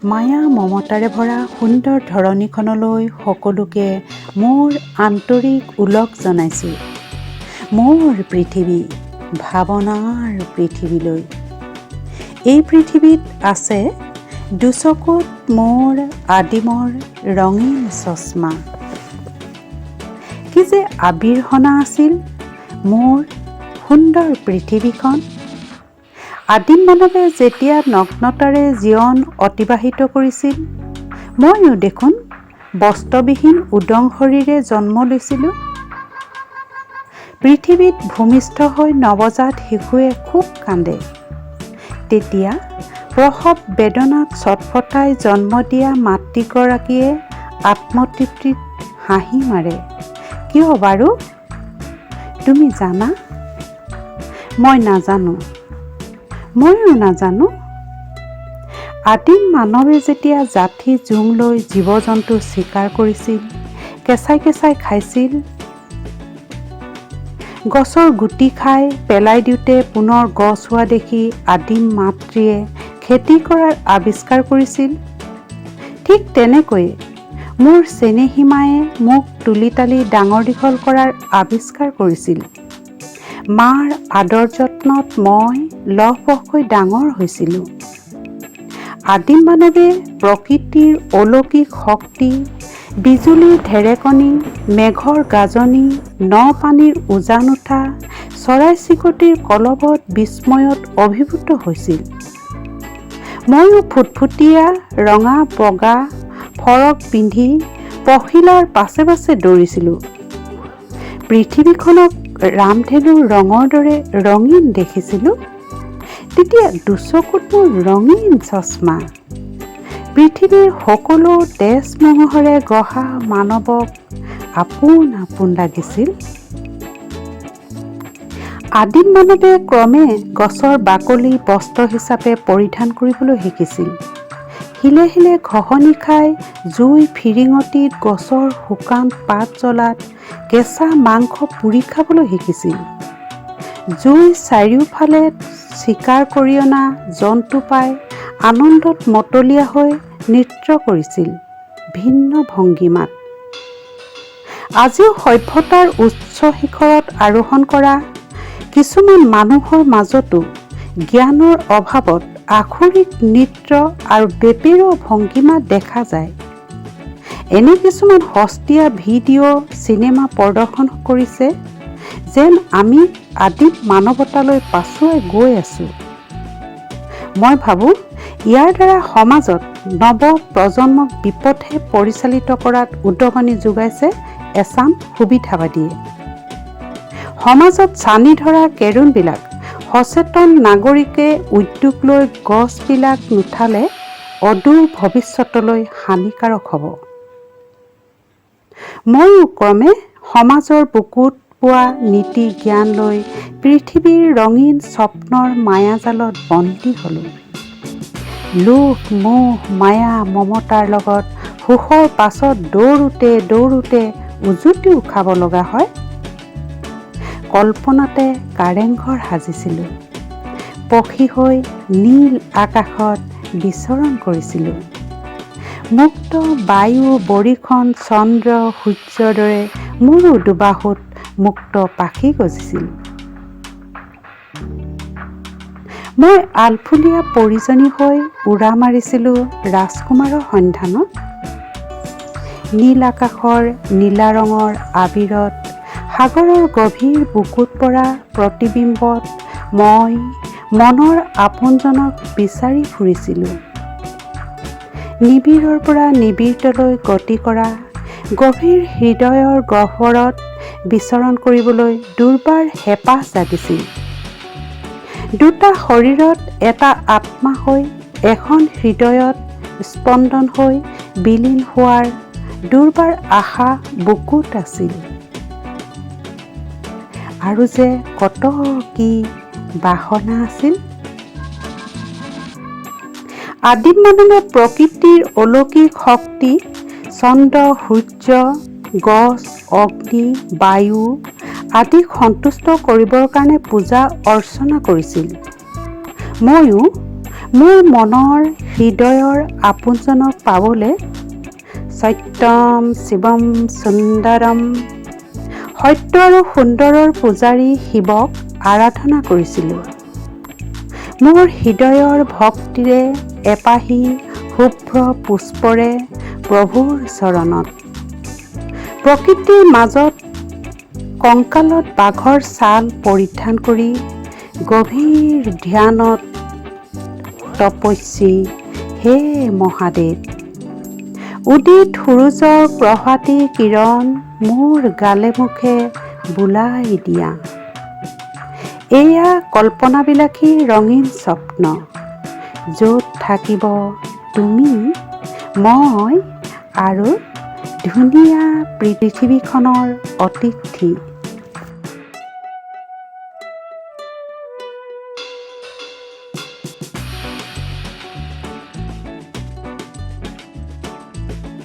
মায়া মমতাৰে ভৰা সুন্দৰ ধৰণীখনলৈ সকলোকে মোৰ আন্তৰিক ওলগ জনাইছোঁ। মোৰ পৃথিৱী, ভাৱনাৰ পৃথিৱীলৈ। এই পৃথিৱীত আছে দুচকুত মোৰ আদিমৰ ৰঙীন চশমা। কি যে আবিৰহনা আছিল মোৰ সুন্দৰ পৃথিৱীখন। আদিম মানৱে যেতিয়া নগ্নতাৰে জীৱন অতিবাহিত কৰিছিল, মইও দেখোন বস্ত্ৰবিহীন উদংশৰীৰে জন্ম লৈছিলোঁ। পৃথিৱীত ভূমিষ্ঠ হৈ নৱজাত শিশুৱে খুব কান্দে। তেতিয়া প্ৰসৱ বেদনাত ছটফটাই জন্ম দিয়া মাতৃগৰাকীয়ে আত্মতৃপ্তিত হাঁহি মাৰে। কিয় বাৰু তুমি জানা? মই নাজানো, ময়ো নাজানো। আদিম মানৱে যেতিয়া জাঠি জোং লৈ জীৱ-জন্তু চিকাৰ কৰিছিল, কেঁচাই কেঁচাই খাইছিল, গছৰ গুটি খাই পেলাই দিওঁতে পুনৰ গছ হোৱা দেখি আদিম মাতৃয়ে খেতি কৰাৰ আৱিষ্কাৰ কৰিছিল, ঠিক তেনেকৈয়ে মোৰ চেনেহী মায়ে মোক তুলি তালি ডাঙৰ দীঘল কৰাৰ আৱিষ্কাৰ কৰিছিল। মাৰ আদৰ যত্নত মই লহপহকৈ ডাঙৰ হৈছিলোঁ। আদিম মানৱে প্ৰকৃতিৰ অলৌকিক শক্তি, বিজুলীৰ ঢেৰেকনি, মেঘৰ গাজনি, ন-পানীৰ উজান উঠা, চৰাই-চিৰিকটিৰ কলবত বিস্ময়ত অভিভূত হৈছিল। ময়ো ফুটফুটীয়া ৰঙা বগা ফৰক পিন্ধি পখিলাৰ পাছে পাছে দৌৰিছিলোঁ। পৃথিৱীখনক ৰামধেনুৰ ৰঙৰ দৰে ৰঙীন দেখিছিলোঁ। তেতিয়া দুচকুত মোৰ ৰঙীন চশমা। পৃথিৱীৰ সকলো তেজ মঙহেৰে গঢ়া মানৱক আপোন আপোন লাগিছিল। আদিম মানৱে ক্ৰমে গছৰ বাকলি বস্ত্ৰ হিচাপে পৰিধান কৰিবলৈ শিকিছিল। শিলে শিলে ঘঁহনি খাই জুই ফিৰিঙতিত গছৰ শুকান পাত জ্বলাত কেঁচা মাংস পুৰি খাবলৈ শিকিছিল। জুই চাৰিওফালে চিকাৰ কৰি অনা জন্তু পাই আনন্দত মতলীয়া হৈ নৃত্য কৰিছিল ভিন্ন ভংগীমাত। আজিও সভ্যতাৰ উচ্চ শিখৰত আৰোহণ কৰা কিছুমান মানুহৰ মাজতো জ্ঞানৰ অভাৱত আখৰিক নৃত্য আৰু বেপেৰ ভংগীমা দেখা যায়। এনে কিছুমান সস্তীয়া ভিডিঅ' চিনেমা প্ৰদৰ্শন কৰিছে যেন আমি আদিম মানৱতালৈ পাছুৱাই গৈ আছোঁ। মই ভাবোঁ ইয়াৰ দ্বাৰা সমাজত নৱ প্ৰজন্মক বিপথে পৰিচালিত কৰাত উদগনি যোগাইছে এচাম সুবিধাবাদীয়ে। সমাজত ছানি ধৰা কেৰুণবিলাক সচেতন নাগৰিকে উদ্যোগ লৈ গছবিলাক নুঠালে অদূৰ ভৱিষ্যতলৈ হানিকাৰক হ'ব। ময়ো ক্ৰমে সমাজৰ বুকুত পোৱা নীতি জ্ঞান লৈ পৃথিৱীৰ ৰঙীন স্বপ্নৰ মায়াজালত বন্দী হ'লোঁ। লোভ মোহ মায়া মমতাৰ লগত সুখৰ পাছত দৌৰোঁতে দৌৰোঁতে উজুতিও খাব লগা হয়। কল্পনাতে কাৰেংঘৰ সাজিছিলোঁ। পখী হৈ নীল আকাশত বিচৰণ কৰিছিলোঁ। মুক্ত বায়ু বৰিখন চন্দ্ৰ সূৰ্যৰ দৰে মোৰো দুবাহুত মুক্ত পাখি গজিছিল। মই আলফুলীয়া পৰিজনী হৈ উৰা মাৰিছিলোঁ ৰাজকুমাৰৰ সন্ধানত। নীল আকাশৰ নীলা ৰঙৰ আবিৰত সাগৰৰ গভীৰ বুকুত পৰা প্ৰতিবিম্বত মই মনৰ আপোনজনক বিচাৰি ফুৰিছিলোঁ। নিবিড়ৰ পৰা নিবিড়লৈ গতি কৰা গভীৰ হৃদয়ৰ গহ্বৰত বিচৰণ কৰিবলৈ দুৰ্বাৰ হেঁপাহ জাগিছিল। দুটা শৰীৰত এটা আত্মা হৈ এখন হৃদয়ত স্পন্দন হৈ বিলীন হোৱাৰ দুৰ্বাৰ আশা বুকুত আছিল। আৰু যে কত কি বাসনা আছিল। আদিম মানুহে প্ৰকৃতিৰ অলৌকিক শক্তি, চন্দ্ৰ সূৰ্য গছ অগ্নি বায়ু আদিক সন্তুষ্ট কৰিবৰ কাৰণে পূজা অৰ্চনা কৰিছিল। ময়ো মোৰ মনৰ হৃদয়ৰ আপোনজনক পাবলৈ সত্যম শিৱম সুন্দৰম সত্য আৰু সুন্দৰৰ পূজাৰী শিৱক আৰাধনা কৰিছিলোঁ। মোৰ হৃদয়ৰ ভক্তিৰে এপাহি শুভ্ৰ পুষ্পৰে প্ৰভুৰ চৰণত প্ৰকৃতিৰ মাজত কংকালত বাঘৰ ছাল পৰিধান কৰি গভীৰ ধ্যানত তপস্বী হে মহাদেৱ। উদিত সূৰুজৰ প্ৰভাতী কিৰণ মোৰ গালে মুখে বুলাই দিয়া। এয়া কল্পনাবিলাসী ৰঙীন স্বপ্ন, য'ত থাকিব তুমি, মই আৰু ধুনীয়া পৃথিৱীখনৰ অতিথি।